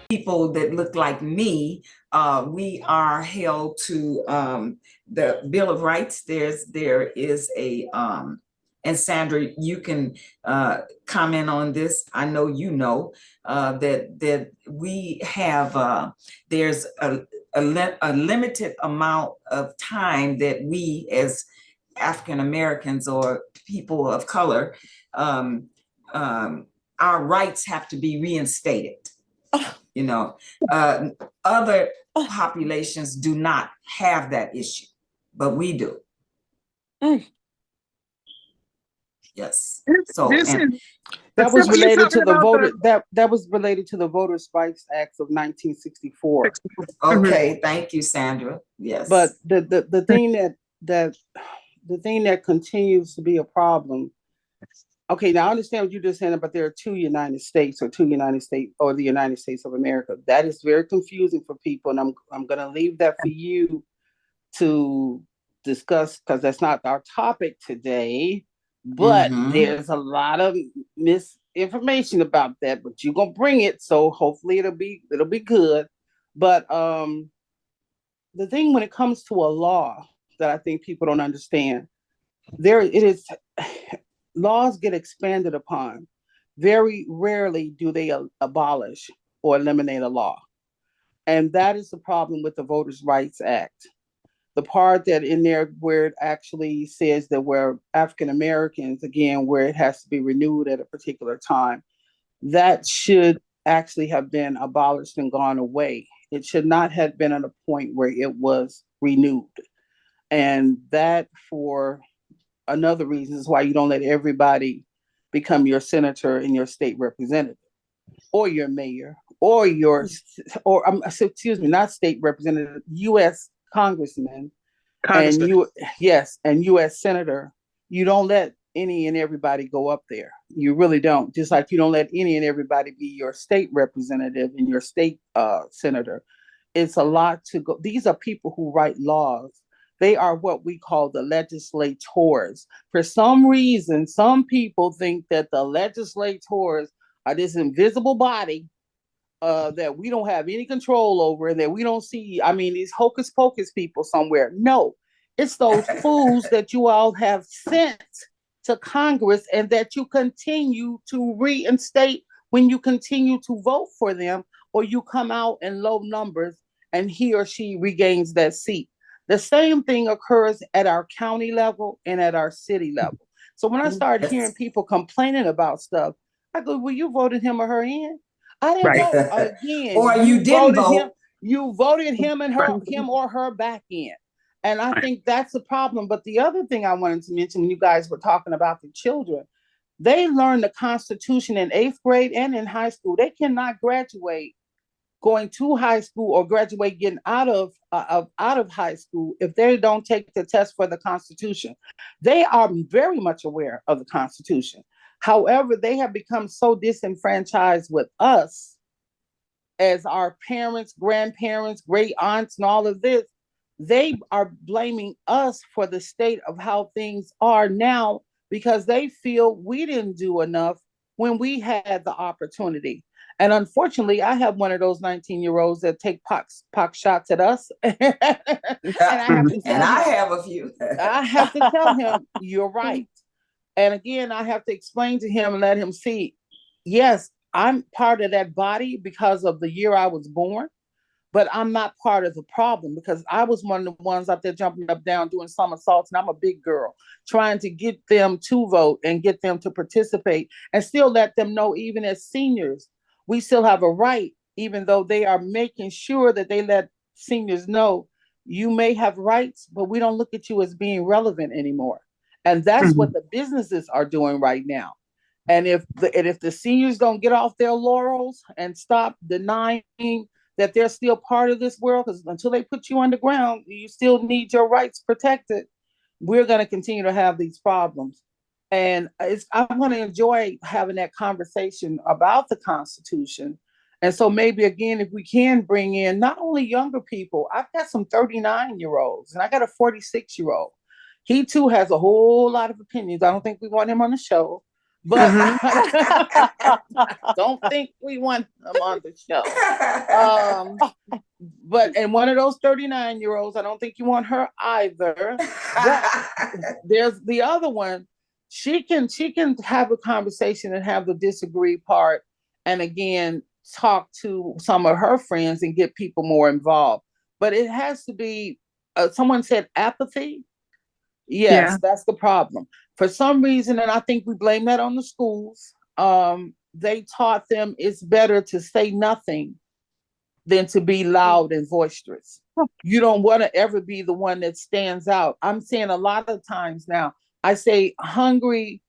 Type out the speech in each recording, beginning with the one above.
people that look like me, we are held to the Bill of Rights. There is a and Sandra, you can comment on this. I know you know that we have there's a limited amount of time that we as African Americans or people of color, um, um, our rights have to be reinstated. You know, other populations do not have that issue, but we do. Yes. So that was related to the voter that was related to the Voters' Rights Act of 1964. Okay, thank you, Sandra. Yes. But the thing that continues to be a problem. Okay, now I understand what you just said, but there are two United States or the United States of America. That is very confusing for people, and I'm going to leave that for you to discuss because that's not our topic today. But there's a lot of misinformation about that. But you're gonna bring it, so hopefully it'll be good. But the thing when it comes to a law that I think people don't understand, there it is. Laws get expanded upon. Very rarely do they abolish or eliminate a law. And that is the problem with the Voters' Rights Act. The part that in there where it actually says that we're African Americans, again, where it has to be renewed at a particular time, that should actually have been abolished and gone away. It should not have been at a point where it was renewed. And that for another reason is why you don't let everybody become your senator and your state representative or your mayor or excuse me, not state representative, U.S. congressman and U.S. senator. You don't let any and everybody go up there. You really don't. Just like you don't let any and everybody be your state representative and your state senator. It's a lot to go. These are people who write laws. They are what we call the legislators. For some reason, some people think that the legislators are this invisible body that we don't have any control over and that we don't see. I mean, these hocus pocus people somewhere. No, it's those fools that you all have sent to Congress and that you continue to reinstate when you continue to vote for them or you come out in low numbers and he or she regains that seat. The same thing occurs at our county level and at our city level. So when I started hearing people complaining about stuff, I go, well, you voted him or her in? I didn't vote again. Or you didn't vote. You voted him or her back in. And I think that's the problem. But the other thing I wanted to mention when you guys were talking about the children, they learn the Constitution in 8th grade and in high school. They cannot graduate going to high school or graduate getting out of high school if they don't take the test for the Constitution. They are very much aware of the Constitution. However, they have become so disenfranchised with us as our parents, grandparents, great aunts, and all of this. They are blaming us for the state of how things are now because they feel we didn't do enough when we had the opportunity. And unfortunately, I have one of those 19-year-olds that take pox shots at us. And I have a few. I have to tell him, you're right. And again, I have to explain to him and let him see, yes, I'm part of that body because of the year I was born, but I'm not part of the problem because I was one of the ones out there jumping up, down, doing somersaults, and I'm a big girl, trying to get them to vote and get them to participate and still let them know, even as seniors, we still have a right, even though they are making sure that they let seniors know you may have rights, but we don't look at you as being relevant anymore. And that's what the businesses are doing right now. And if the seniors don't get off their laurels and stop denying that they're still part of this world, because until they put you underground, you still need your rights protected, we're going to continue to have these problems. And I'm going to enjoy having that conversation about the Constitution. And so maybe, again, if we can bring in not only younger people, I've got some 39-year-olds and I got a 46-year-old. He too has a whole lot of opinions. I don't think we want him on the show, but don't think we want them on the show. But and one of those 39-year-olds, I don't think you want her either. But there's the other one. She can have a conversation and have the disagree part, and again talk to some of her friends and get people more involved. But it has to be. Someone said apathy. Yeah. Yes, that's the problem. For some reason, and I think we blame that on the schools. They taught them it's better to say nothing than to be loud and boisterous. You don't want to ever be the one that stands out. I'm saying a lot of times now, I say hungry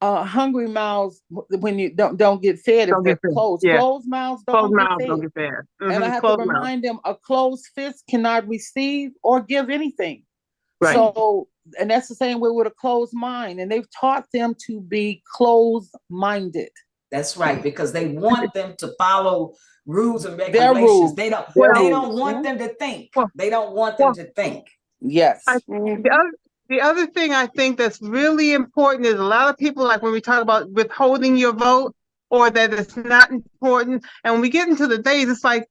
mouths when you don't get fed if Don't get they're fed. closed. Yeah. Closed mouths Closed don't get mouths fed. don't get fed. And I have to Closed mouths. remind them a closed fist cannot receive or give anything. Right. So, and that's the same way with a closed mind. And they've taught them to be closed minded. That's right, because they want them to follow rules and Their regulations. rules. They don't. Their They rules. don't want them to think. Well, They don't want them well, to think. Yes. the other thing I think that's really important is a lot of people, like when we talk about withholding your vote or that it's not important. And when we get into the days, it's like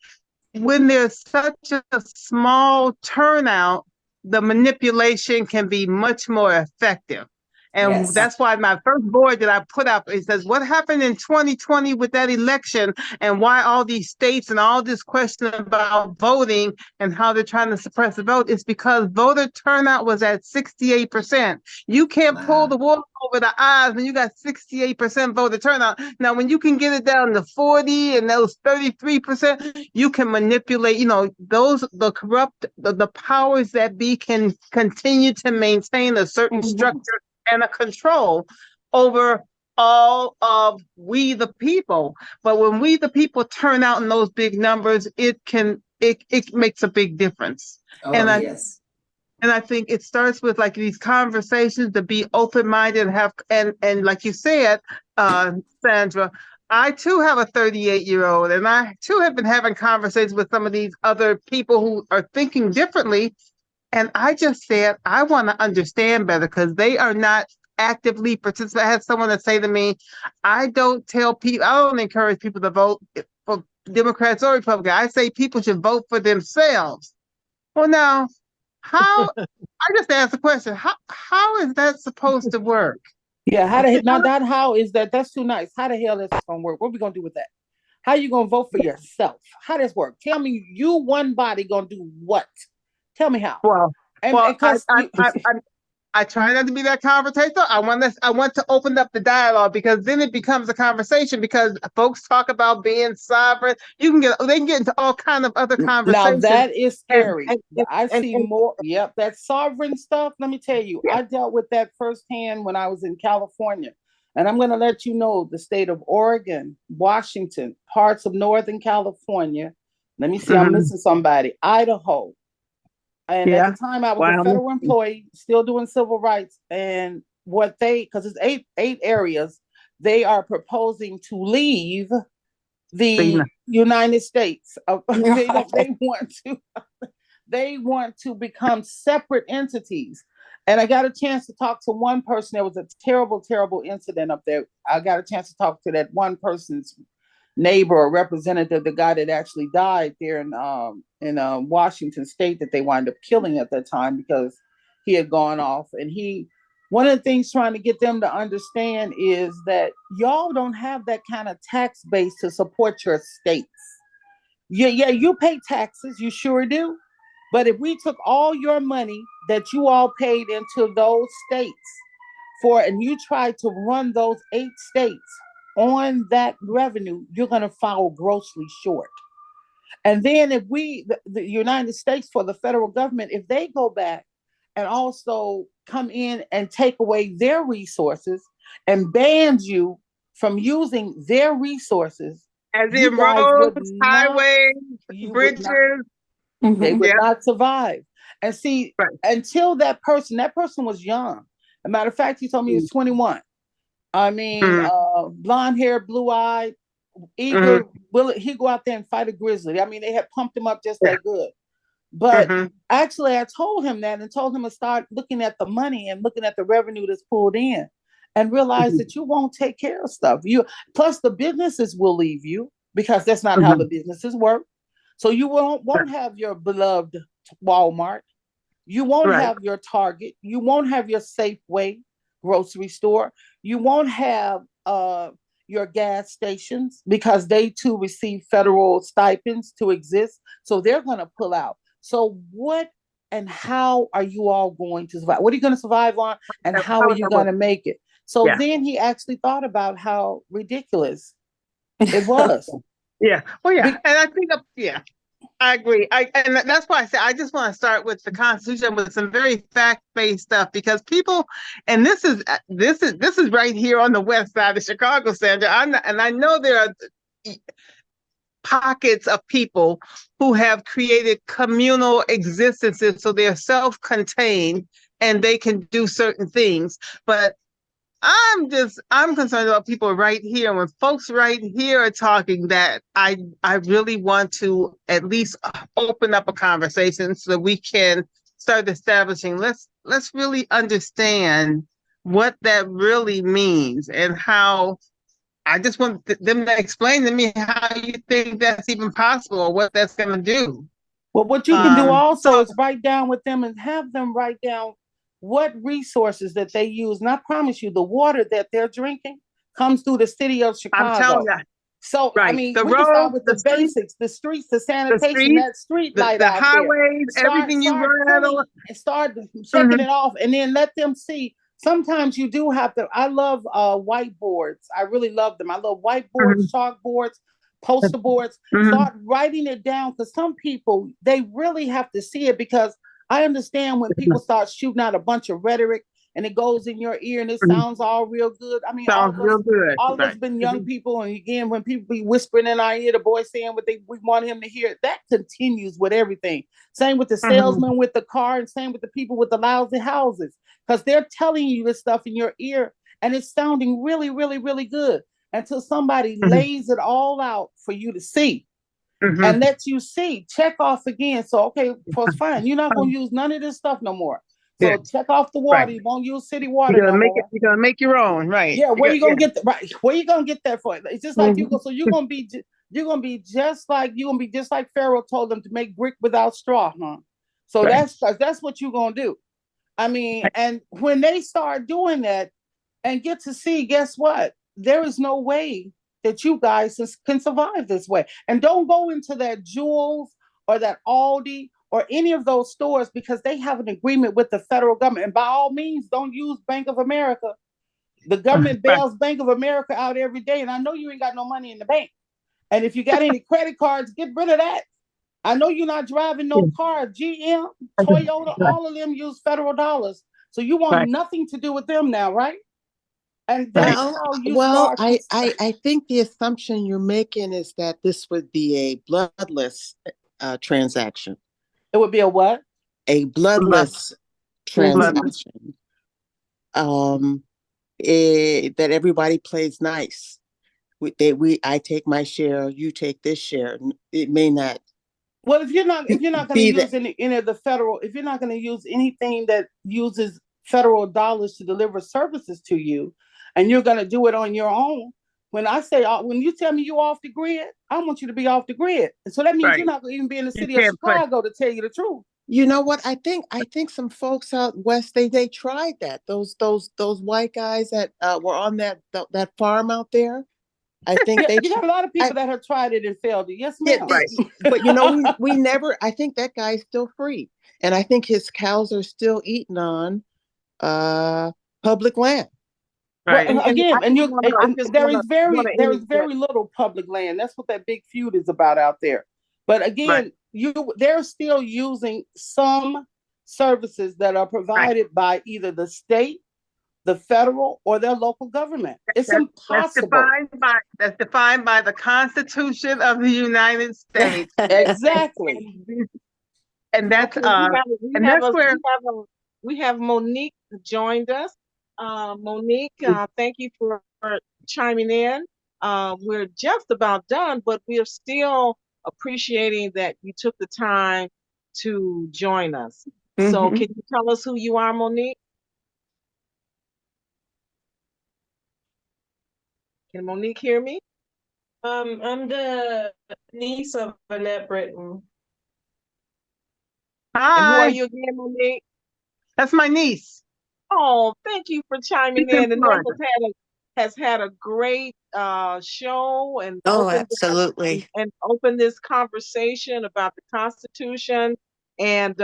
when there's such a small turnout, the manipulation can be much more effective. And Yes. that's why my first board that I put up, it says, what happened in 2020 with that election and why all these states and all this question about voting and how they're trying to suppress the vote is because voter turnout was at 68%. You can't pull the wool over the eyes when you got 68% voter turnout. Now, when you can get it down to 40 and those 33%, you can manipulate, the corrupt, the powers that be can continue to maintain a certain structure and a control over all of we the people. But when we the people turn out in those big numbers, it makes a big difference. Oh, and yes. And I think it starts with like these conversations to be open-minded and have and like you said, Sandra, I too have a 38-year-old and I too have been having conversations with some of these other people who are thinking differently. And I just said, I want to understand better because they are not actively participating. I had someone that say to me, I don't encourage people to vote for Democrats or Republicans. I say people should vote for themselves. Well, now, I just asked the question, how is that supposed to work? Yeah, how is that? That's too nice. How the hell is this gonna work? What are we gonna do with that? How you gonna vote for yourself? How does work? Tell me, you one body gonna do what? Tell me how. Well, I try not to be that confrontational. I want to open up the dialogue because then it becomes a conversation because folks talk about being sovereign. They can get into all kind of other conversations. Now that is scary. I see more. Yep, that sovereign stuff. Let me tell you, I dealt with that firsthand when I was in California. And I'm going to let you know the state of Oregon, Washington, parts of Northern California. Let me see, I'm missing somebody. Idaho. And at the time, I was a federal employee, still doing civil rights. And because it's eight areas, they are proposing to leave the United States. They want to become separate entities. And I got a chance to talk to one person. There was a terrible, terrible incident up there. I got a chance to talk to that one person's neighbor or representative, the guy that actually died there in Washington State that they wound up killing at that time because he had gone off. And one of the things trying to get them to understand is that y'all don't have that kind of tax base to support your states. Yeah, you pay taxes, you sure do. But if we took all your money that you all paid into those states and you tried to run those 8 states on that revenue, you're going to fall grossly short. And then if the United States, for the federal government, if they go back and also come in and take away their resources and ban you from using their resources, as in roads, highways, bridges, they would not survive. And see, until that person was young. As a matter of fact, he told me he was 21. I mean, blonde hair, blue eyed, eager. Will he go out there and fight a grizzly? I mean, they had pumped him up just that good. But actually, I told him that and told him to start looking at the money and looking at the revenue that's pulled in. and realize that you won't take care of stuff. You plus the businesses will leave you because that's not how the businesses work. So you won't have your beloved Walmart. You won't Right. have your Target. You won't have your Safeway grocery store. You won't have your gas stations because they too receive federal stipends to exist. So they're going to pull out. So what and how are you all going to survive? What are you going to survive on, and how How are would you that going work? to make it? So Yeah. then he actually thought about how ridiculous it was. Yeah. Well, yeah. Be- And I think, yeah, I agree. And that's why I say I just want to start with the Constitution with some very fact-based stuff because people, and this is right here on the west side of Chicago, Sandra. And I know there are pockets of people who have created communal existences, so they're self-contained and they can do certain things. But I'm concerned about people right here. When folks right here are talking, that I really want to at least open up a conversation so that we can start establishing. Let's really understand what that really means and how. I just want them to explain to me how you think that's even possible or what that's going to do. Well, what you can do also So is write down with them and have them write down what resources that they use. And I promise you, the water that they're drinking comes through the city of I'm telling Chicago. you, So, I right? mean, The we can start roads, with the the streets, basics, the streets, the the sanitation, streets, that street light the out there. highways, Start, everything you start ride pulling on. and start checking Mhm, it off, and then let them see. Sometimes you do have to. I love whiteboards. I really love them. I love whiteboards, mhm, chalkboards, poster boards. mhm, Start writing it down because some people they really have to see it because I understand when people start shooting out a bunch of rhetoric and it goes in your ear and it mhm. sounds all real good. I mean, Sounds real good, all of us right? been young people, and again, when people be whispering in our ear, the boy saying what we want him to hear, that continues with everything. Same with the Mhm, salesman with the car, and same with the people with the lousy houses, because they're telling you this stuff in your ear, and it's sounding really, really, really good until somebody mhm, lays it all out for you to see and mhm. lets you see. Check off again. So, okay, for fine, you're not going to use none of this stuff no more. Yeah, So check off the right. water. You won't use city water no more. You're gonna make your own, right? Yeah, You where got, you yeah. gonna get that? Right, where you gonna get that for? It's just like you Mhm. go. So you're gonna be just like Pharaoh told them to make brick without straw, huh? So Right. that's what you're gonna do. I mean, and when they start doing that and get to see, guess what? There is no way that you guys can survive this way. And don't go into that Jewels or that Aldi or any of those stores because they have an agreement with the federal government. And by all means, don't use Bank of America. The government Right. bails Bank of America out every day, and I know you ain't got no money in the bank. And if you got any credit cards, get rid of that. I know you're not driving no car. GM, Toyota, all of them use federal dollars. So you want Right. nothing to do with them now, right? And Right. that's Well, how you well, start. I think the assumption you're making is that this would be a bloodless transaction, It would be a what? a Blood, bloodless Mm-hmm. bloodless. transaction. Um, that everybody plays nice. I take my share, you take this share. It may not Well, if you're not going to be that. use any of the federal, if you're not going to use anything that uses federal dollars to deliver services to you, and you're going to do it on your own, when you tell me you're off the grid, I want you to be off the grid. So that means you're Right. not going to even be in the You city of can't play. Chicago, to tell you the truth. You know what? I think some folks out west they tried that. Those white guys that were on that farm out there. I think Yeah, they you got a lot of I people that have tried it and failed it. Yes, yeah, ma'am. Right. but you know we never. I think that guy's still free, and I think his cows are still eating on uh public land. Well, Right. again, I and just want to there is interject. very little public land. That's what that big feud is about out there. But Right. again, they're still using some services that are Right. provided by either the state, the federal, or their local government. It's That's impossible. defined by the Constitution of the United States, Exactly. and, and that's Okay, that's where we have Monique joined us. Monique, thank you for chiming in. We're just about done, but we're still appreciating that you took the time to join us. So, Mhm. can you tell us who you are, Monique? Can Monique hear me? I'm the niece of Annette Britton. And who are Hi, you again, Monique? that's my niece. Oh, thank you for chiming She's in in. And Florida. has had a great show and Oh, absolutely. opened this conversation about the Constitution. And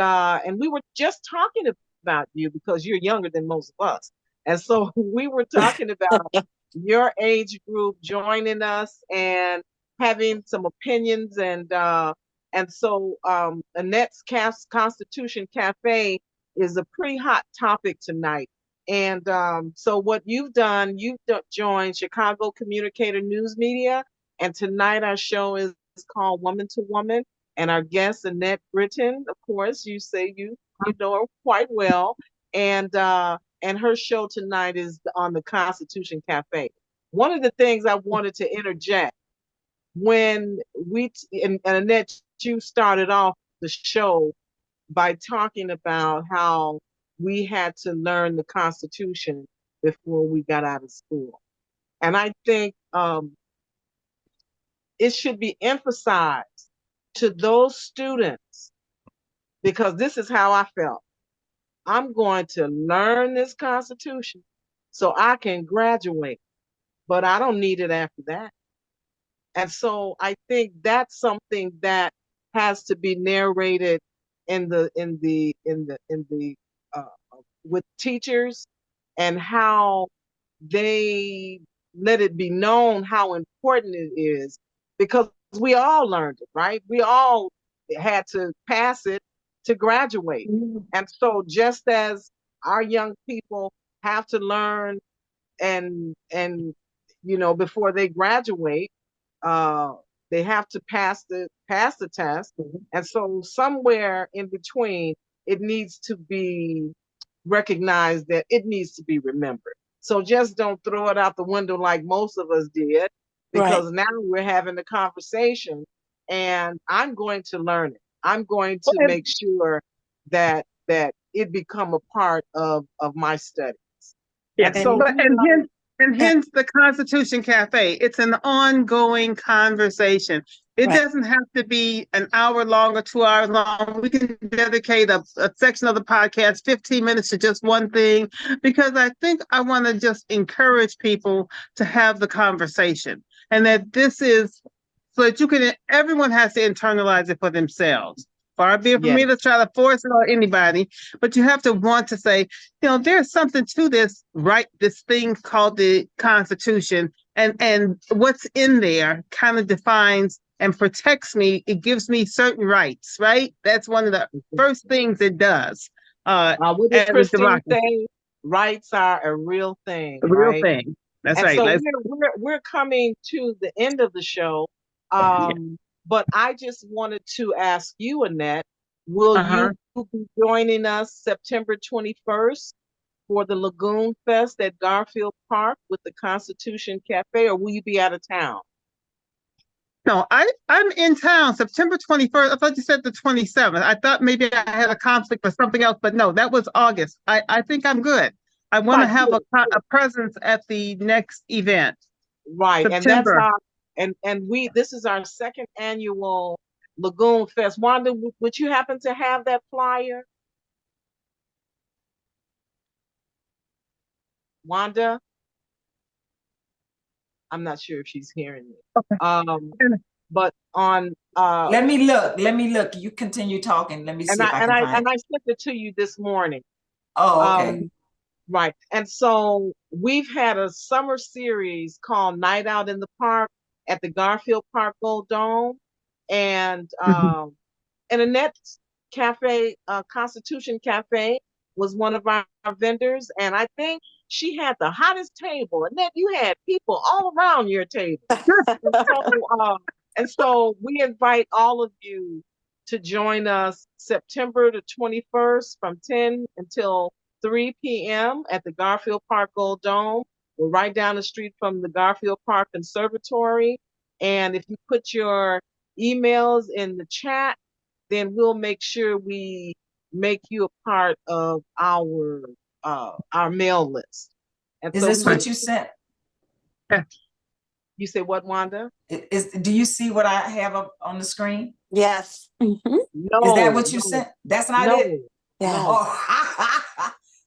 we were just talking about you because you're younger than most of us. And so we were talking about your age group joining us and having some opinions and so Annette's Constitution Cafe is a pretty hot topic tonight. And so what you've done, joined Chicago Communicator News Media, and tonight our show is called Woman to Woman, and our guest Annette Britton, of course, you say you know her quite well, and her show tonight is on the Constitution Cafe. One of the things I wanted to interject when and Annette, you started off the show by talking about how we had to learn the Constitution before we got out of school. And I think it should be emphasized to those students because this is how I felt. I'm going to learn this Constitution so I can graduate, but I don't need it after that. And so I think that's something that has to be narrated in the uh, with teachers and how they let it be known how important it is because we all learned it, right? We all had to pass it to graduate. And so just as our young people have to learn and before they graduate, uh, they have to pass the test, and so somewhere in between, it needs to be recognized that it needs to be remembered. So just don't throw it out the window like most of us did, because Right. now we're having a conversation, and I'm going to learn it. I'm going to And, make sure that it become a part of my studies. yeah, And so And but we are. and uh, hence the Constitution Cafe. It's an ongoing conversation. It right. doesn't have to be an hour long or 2 hours long. We can dedicate a section of the podcast, 15 minutes to just one thing, because I think I want to just encourage people to have the conversation and that this is so that everyone has to internalize it for themselves. Far be it from Yes. me to try to force it on anybody, but you have to want to say, there's something to this, right? This thing called the Constitution, and what's in there kind of defines and protects me. It gives me certain rights, right? That's one of the first things it does. What did As a Christine democracy, say? Rights are a real thing, the real right? thing. That's And right. so Let's. we're coming to the end of the show. Yeah. But I just wanted to ask you, Annette, will Uh-huh. you be joining us September 21st for the Lagoon Fest at Garfield Park with the Constitution Cafe, or will you be out of town? No, I'm in town September 21st. I thought you said the 27th. I thought maybe I had a conflict for something else, but no, that was August. I think I'm good. I want to Right, have good, a presence at the next event, right. And that's September. our and we this is our second annual Lagoon Fest. Wanda, would you happen to have that flyer? Wanda, I'm not sure if she's hearing me. But on Let me look. Let me look. You continue talking. Let me and see I if I and can I find and it. I sent it to you this morning. Oh, okay. Um, right. And so we've had a summer series called Night Out in the Park at the Garfield Park Gold Dome. And Mhm. Annette's Cafe, Constitution Cafe was one of our vendors. And I think she had the hottest table. Annette, you had people all around your table. And so, uh, and so we invite all of you to join us September the 21st from 10 until 3 p.m. at the Garfield Park Gold Dome. We're right down the street from the Garfield Park Conservatory. And if you put your emails in the chat, then we'll make sure we make you a part of our mail list. And Is so this we would what you sent? Yeah. You say what, Wanda? Do you see what I have up on the screen? Yes. Is that No, what you no, sent? That's not it? no, Yeah. no.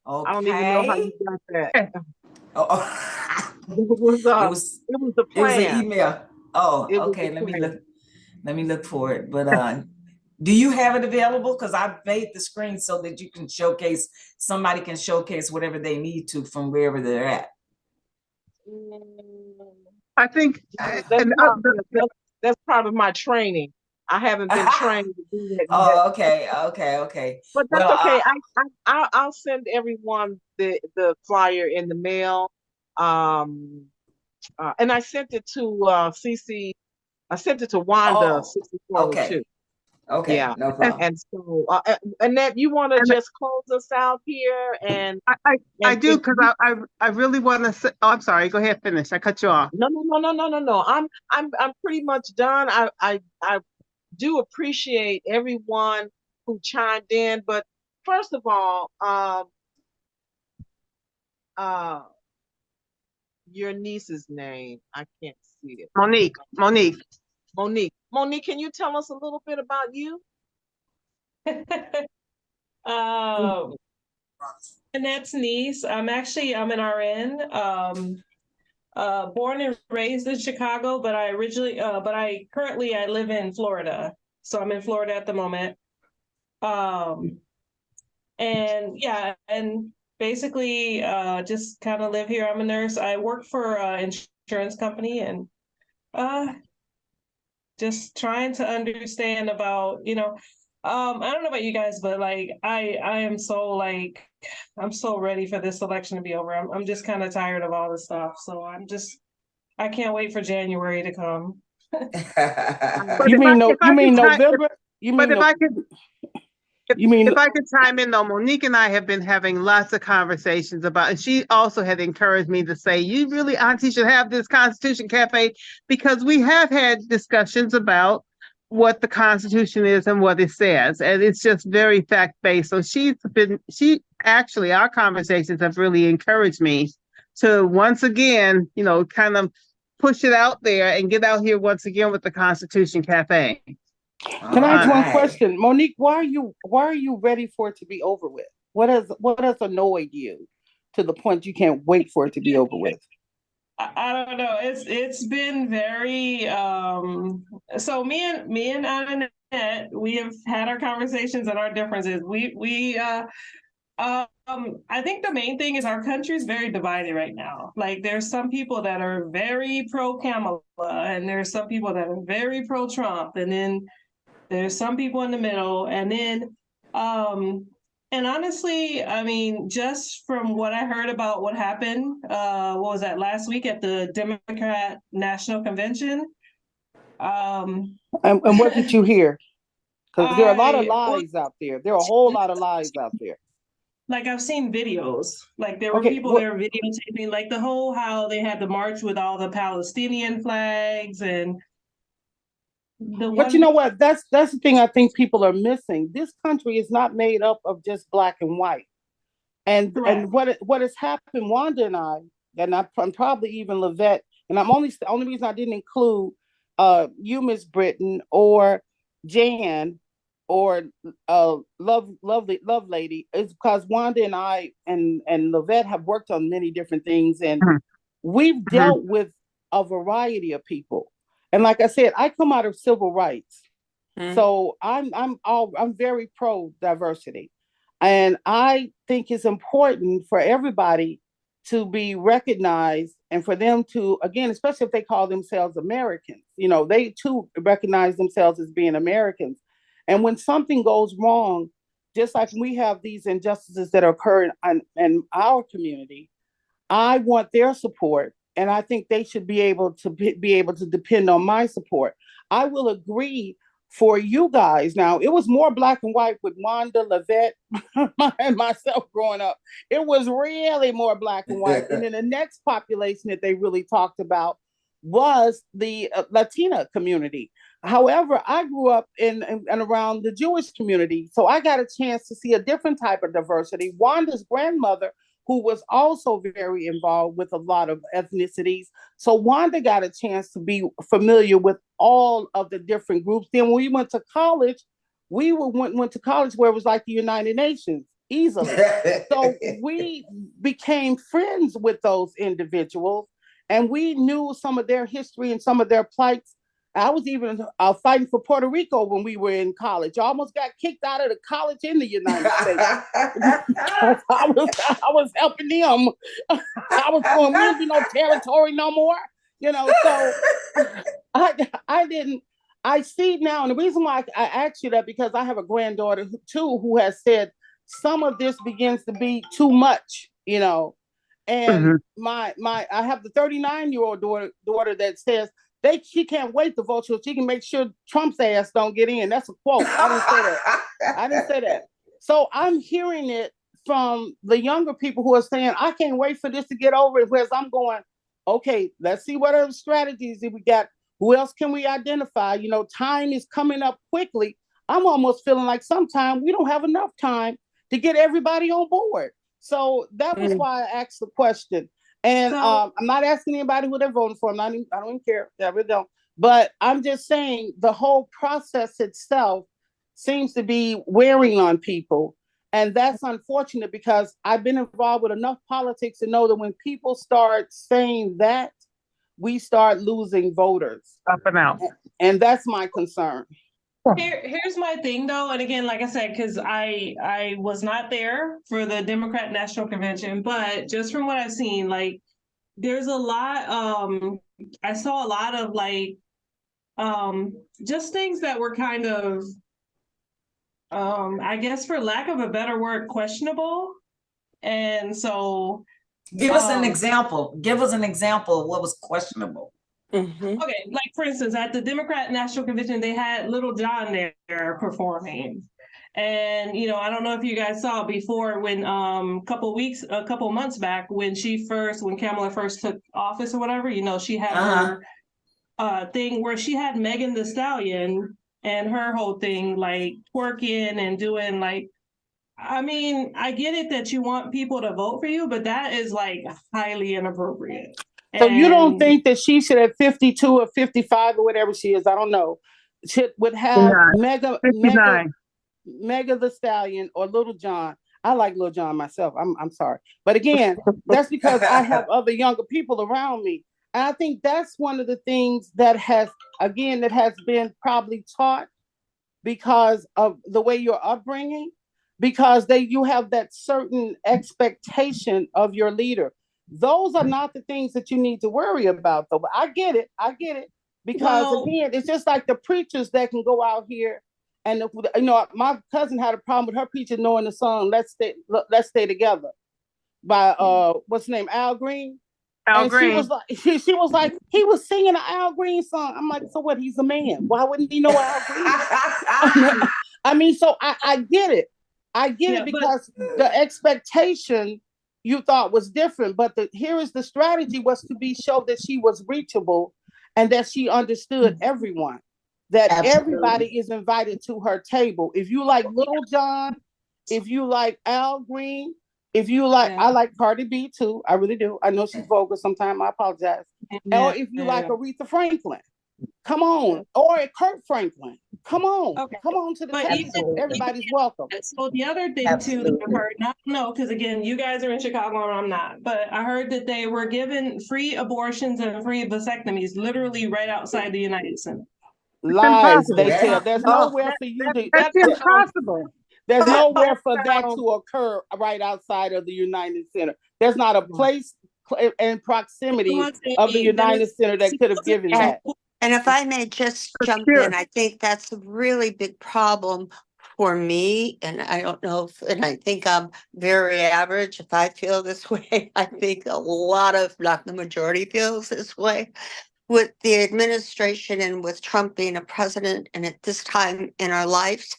Oh, I don't even know how okay. you got that. Oh, oh. It was It was it was the it was an plan. email. Oh, It was the okay. Let me plan. look. Let me look for it. But do you have it available? Because I've made the screen so that you can showcase, somebody can showcase whatever they need to from wherever they're at. Mm, I think, no, that's and part of, that's part of my training. I haven't been trained to do that yet. Oh, okay, okay, okay. But that's Well, okay. I'll send everyone the flyer in the mail. Um, and I sent it to CC. I sent it to Wanda oh, 6402. okay, okay, Yeah. no and, problem. And so, Annette, you want to and just close us out here I and do, because I really want to say, oh, I'm sorry, go ahead, finish. I cut you off. no. I'm pretty much done. I do appreciate everyone who chimed in, but first of all, uh, your niece's name, I can't see it. Monique. Monique. Monique, can you tell us a little bit about you? Um, Annette's niece. I'm an RN. Born and raised in Chicago, but I currently I live in Florida. So I'm in Florida at the moment. Um, and yeah, and basically, just kind of live here. I'm a nurse. I work for an insurance company, and uh, just trying to understand about, I don't know about you guys, but like I am so like I'm so ready for this election to be over. I'm just kind of tired of all this stuff. So I can't wait for January to come. But You mean no? if You I mean could chime, November? You but mean if no? I could, You mean if I could chime in though, Monique and I have been having lots of conversations about, and she also had encouraged me to say, you really, Auntie, should have this Constitution Cafe, because we have had discussions about what the Constitution is and what it says. And it's just very fact-based. So she actually, our conversations have really encouraged me to once again, kind of push it out there and get out here once again with the Constitution Cafe. Can I All ask one right. question, Monique? Why are you ready for it to be over with? What has annoyed you to the point you can't wait for it to be over with? I don't know. It's been very so me and Annette, we have had our conversations and our differences. I think the main thing is our country is very divided right now. Like there's some people that are very pro Kamala and there's some people that are very pro Trump, and then there's some people in the middle, and then and honestly, I mean, just from what I heard about what happened, what was that, last week at the Democrat National Convention? And what did you hear? Because there are a lot of Well, lies out there. There are a whole lot of lies out there. like I've seen videos, like there were Okay, people there videotaping, like the whole how they had the march with all the Palestinian flags and the but you one. know what? That's the thing I think people are missing. This country is not made up of just black and white. And Correct. what has happened, Wanda and I'm probably even Lavette, and the only reason I didn't include you, Miss Britton, or Jan, or love lady, is because Wanda and I and Lavette have worked on many different things, and we've Mhm. dealt with a variety of people. And like I said, I come out of civil rights, so I'm very pro diversity. And I think it's important for everybody to be recognized and for them to, again, especially if they call themselves Americans, they too recognize themselves as being Americans. And when something goes wrong, just like we have these injustices that occur in our community, I want their support, and I think they should be able to depend on my support. I will agree for you guys. Now, it was more black and white with Wanda, Lavette, and myself growing up. It was really more black and white. And then the next population that they really talked about was the Latina community. However, I grew up in and around the Jewish community, so I got a chance to see a different type of diversity. Wanda's grandmother who was also very involved with a lot of ethnicities. So Wanda got a chance to be familiar with all of the different groups. Then when we went to college, went to college where it was like the United Nations easily. So we became friends with those individuals, and we knew some of their history and some of their plights. I was even fighting for Puerto Rico when we were in college. I almost got kicked out of the college in the United States. I was helping them. I was going, we don't be no territory no more. So I didn't. I see now, and the reason why I asked you that because I have a granddaughter too who has said some of this begins to be too much. And I have the 39-year-old daughter that says she can't wait to vote so she can make sure Trump's ass don't get in. That's a quote. I didn't say that. I didn't say that. So I'm hearing it from the younger people who are saying, I can't wait for this to get over it. Whereas I'm going, okay, let's see what other strategies we got. Who else can we identify? Time is coming up quickly. I'm almost feeling like sometimes we don't have enough time to get everybody on board. So that was why I asked the question. And I'm not asking anybody who they're voting for. I don't even care. I really don't. But I'm just saying the whole process itself seems to be wearing on people. And that's unfortunate because I've been involved with enough politics to know that when people start saying that, we start losing voters. Up and out. And that's my concern. Here's my thing though, and again, like I said, because I was not there for the Democrat National Convention, but just from what I've seen, like there's a lot. I saw a lot of like just things that were kind of I guess for lack of a better word, questionable. And so give us an example. Give us an example of what was questionable. Okay, like for instance, at the Democrat National Convention, they had Little John there performing. And I don't know if you guys saw before when a couple months back when Kamala first took office or whatever, she had her thing where she had Megan Thee Stallion and her whole thing like twerking and doing like, I mean, I get it that you want people to vote for you, but that is like highly inappropriate. So you don't think that she should at 52 or 55 or whatever she is, I don't know, would have Mega Thee Stallion or Little John. I like Little John myself. I'm sorry. But again, that's because I have other younger people around me. And I think that's one of the things that has been probably taught because of the way your upbringing, because you have that certain expectation of your leader. Those are not the things that you need to worry about, though. But I get it. Because again, it's just like the preachers that can go out here and my cousin had a problem with her preacher knowing the song "Let's Stay Together" by what's his name, Al Green. Al Green. She was like, he was singing an Al Green song. I'm like, so what? He's a man. Why wouldn't he know Al Green? I mean, so I get it. I get it because the expectation you thought was different, but here is the strategy was to show that she was reachable and that she understood everyone, that everybody is invited to her table. If you like Little John, if you like Al Green, if you like, I like Cardi B too. I really do. I know she's vulgar sometimes. I apologize. Or if you like Aretha Franklin, come on. Or Kurt Franklin, come on. Okay. Come on to the table. Everybody's welcome. So the other thing too that I've heard, because again, you guys are in Chicago and I'm not, but I heard that they were given free abortions and free vasectomies literally right outside the United States. Lies, they tell. There's nowhere for you to. That's impossible. There's nowhere for that to occur right outside of the United Center. There's not a place in proximity of the United Center that could have given that. And if I may just jump in, I think that's a really big problem for me. And I don't know and I think I'm very average if I feel this way. I think a lot of, not the majority, feels this way. With the administration and with Trump being a president and at this time in our lives,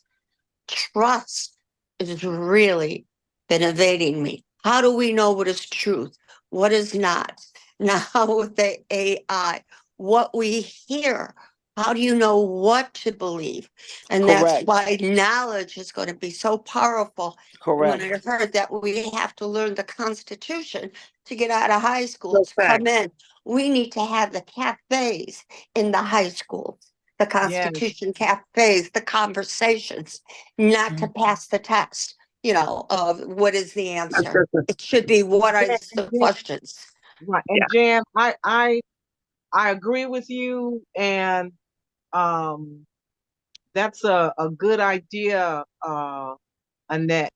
trust has really been evading me. How do we know what is truth? What is not? Now with the AI, what we hear How do you know what to believe? And that's Correct. why knowledge is going to be so powerful. When I Correct. heard that we have to learn the Constitution to get out of high school, So to fact. come in, we need to have the cafes in the high schools, the Yes. Constitution cafes, the conversations, not to pass the test, of what is the answer. It should be what are Jan, the Jan- questions. right. Yeah. And Jan, I agree with you, and um, that's a good idea, Annette.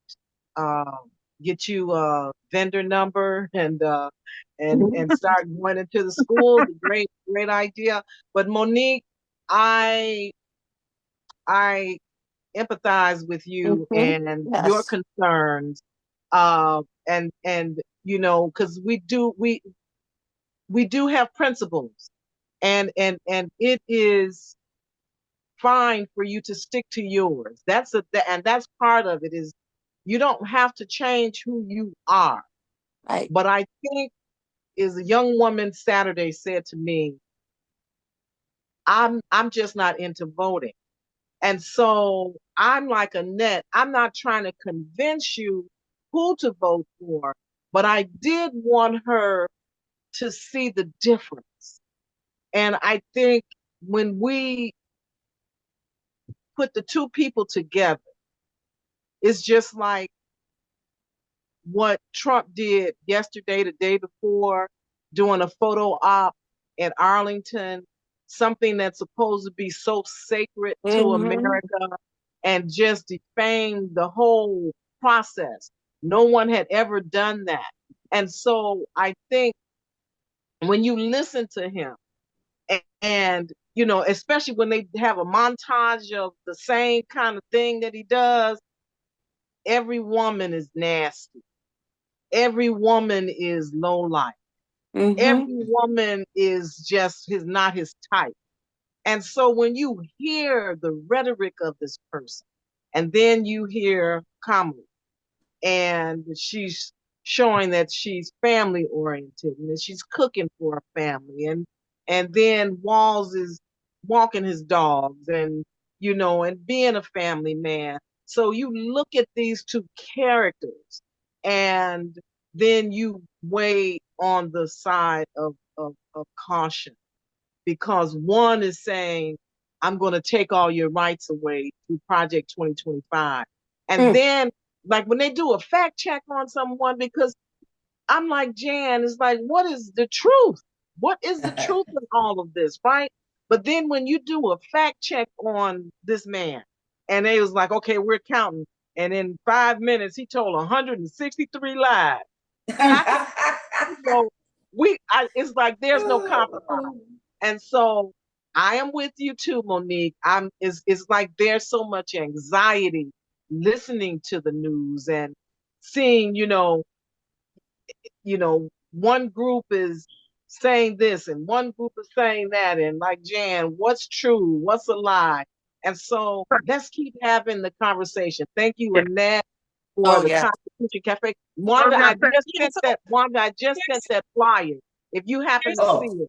Get you a vendor number and start going into the schools. Great idea. But Monique, I I empathize with you Mhm. and your Yes. concerns. And because we do have principles, and it is fine for you to stick to yours. And that's part of it, is you don't have to change who you are. Right. But I think, is a young woman Saturday said to me, I'm just not into voting. And so I'm like, Annette, I'm not trying to convince you who to vote for, but I did want her to see the difference. And I think when we put the two people together, it's just like what Trump did yesterday, the day before, doing a photo op at Arlington, something that's supposed to be so sacred to Hmm. America, and just defame the whole process. No one had ever done that. And so I think when you listen to him, and especially when they have a montage of the same kind of thing that he does, every woman is nasty. Every woman is low life. Every Hmm. woman is just not his type. And so when you hear the rhetoric of this person, and then you hear Kamala, and she's showing that she's family oriented and that she's cooking for a family, and then Walls is walking his dogs, and being a family man. So you look at these two characters, and then you weigh on the side of caution, because one is saying, I'm going to take all your rights away through Project 2025. And Mm. then, like, when they do a fact check on someone, because I'm like, Jan, it's like, what is the truth? What is the truth in all of this, right? But then when you do a fact check on this man, and they was like, okay, we're counting. And in 5 minutes, he told 163 lies. How can it's like there's no compromise. And so I am with you too, Monique. It's like there's so much anxiety listening to the news and seeing, one group is saying this and one group is saying that, and like, Jan, what's true? What's a lie? And so let's keep having the conversation. Thank you, Yeah. Annette, for Oh, the yeah. Constitution Cafe. Oh, yeah. Wanda, I just sent that flyer. If you happen to see Oh,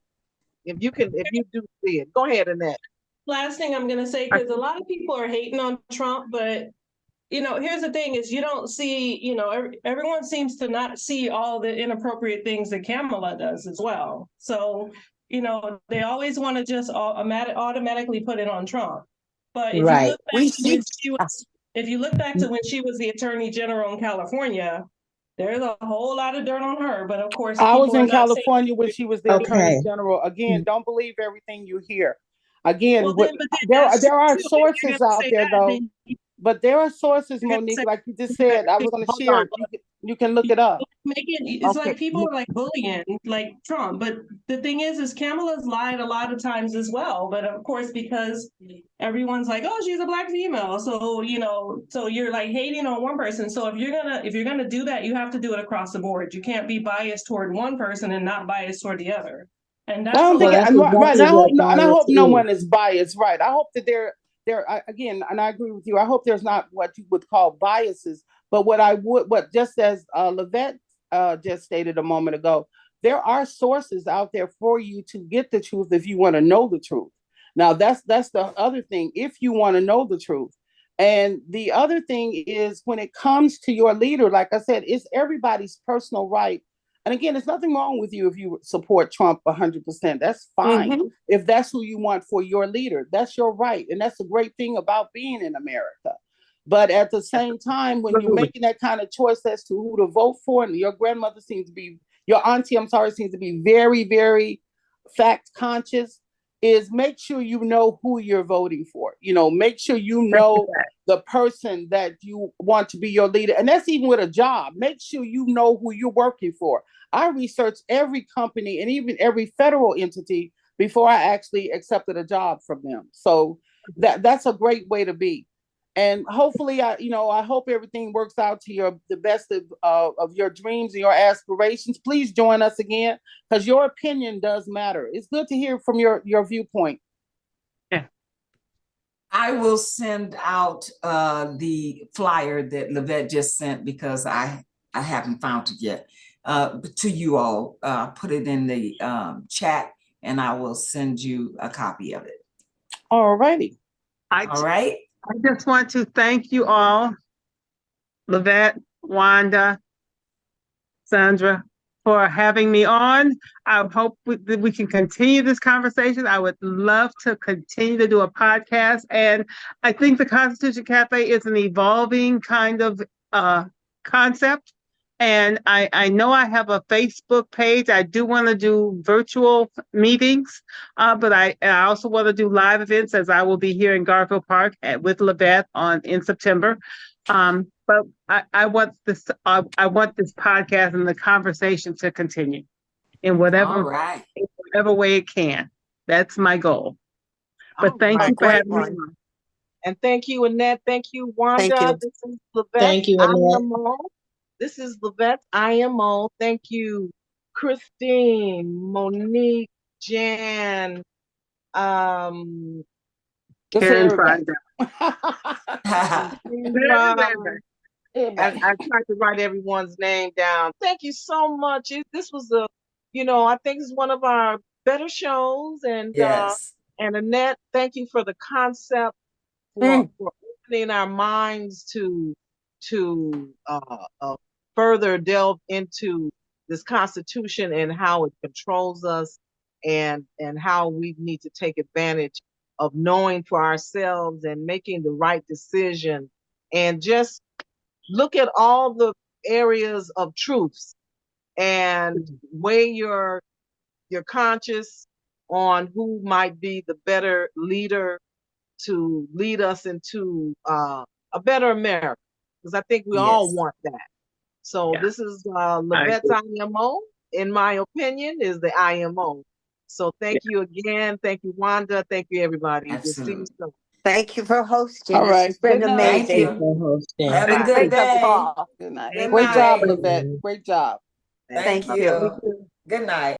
it, if you do see it, go ahead, Annette. Last thing I'm gonna say, because a lot of people are hating on Trump, but here's the thing: is you don't see, everyone seems to not see all the inappropriate things that Kamala does as well. So, they always want to just automatically put it on Trump. But if you Right. look back We to when see. she was, if you look back to when she was the Attorney General in California, there's a whole lot of dirt on her. But of course, I was people are in not saying. California when she was the attorney Okay. general. Again, don't believe everything you hear. Again, Well, then, but then there that's true there are too. If you're sources gonna out say there that, though, then but there are sources, you're gonna Monique, say like you just said. I was going to Hold on. share. You can look it up. it's Okay. like people are like bullying like Trump, but the thing is Kamala's lied a lot of times as well. But of course, because everyone's like, oh, she's a black female, so so you're like hating on one person. So if you're gonna do that, you have to do it across the board. You can't be biased toward one person and not biased toward the other. And I that's don't a think, lot. and right. And I hope no one is biased. Right. I hope that again, and I agree with you. I hope there's not what you would call biases, but what just as Levette just stated a moment ago, there are sources out there for you to get the truth if you want to know the truth. Now that's the other thing, if you want to know the truth. And the other thing is, when it comes to your leader, like I said, it's everybody's personal right. And again, there's nothing wrong with you if you support Trump 100%. That's fine. Mhm. If that's who you want for your leader, that's your right. And that's the great thing about being in America. But at the same time, when you're making that kind of choice as to who to vote for, and your grandmother seems to be, your auntie, I'm sorry, seems to be very, very fact conscious, is make sure you know who you're voting for. You know, make sure you know the person that you want to be your leader. And that's even with a job. Make sure you know who you're working for. I researched every company and even every federal entity before I actually accepted a job from them. So that's a great way to be. And hopefully, I hope everything works out to the best of your dreams and your aspirations. Please join us again, because your opinion does matter. It's good to hear from your viewpoint. Yeah. I will send out the flyer that Lavette just sent, because I haven't found it yet, to you all. Put it in the chat, and I will send you a copy of it. All righty. All right. I just want to thank you all, Lavette, Wanda, Sandra, for having me on. I hope that we can continue this conversation. I would love to continue to do a podcast. And I think the Constitution Cafe is an evolving kind of concept. And I know I have a Facebook page. I do want to do virtual meetings, but I also want to do live events, as I will be here in Garfield Park with Lavette in September. But I want this podcast and the conversation to continue in whatever way it can. That's my goal. But thank you for having me on. And thank you, Annette. Thank you, Wanda. Thank you. This is Lavette. Thank you, Annette. IMO. This is Lavette IMO. Thank you, Christine, Monique, Jan, Karen everybody. And I tried to write everyone's name down. Thank you so much. This was I think it's one of our better shows. And yes. And Annette, thank you for the concept, for opening our minds to further delve into this Constitution and how it controls us, and how we need to take advantage of knowing for ourselves and making the right decision, and just look at all the areas of truths and weigh your conscience on who might be the better leader to lead us into a better America, because I think we all want that. So this is Lavette's IMO, in my opinion, is the IMO. So thank you again. Thank you, Wanda. Thank you, everybody. Absolutely. We'll see you soon. Thank you for hosting. All right. It's been Good night. Thank amazing. you. Have a good day. Good night. Good Great night. job, Lavette. Great job. Thank you. Good night.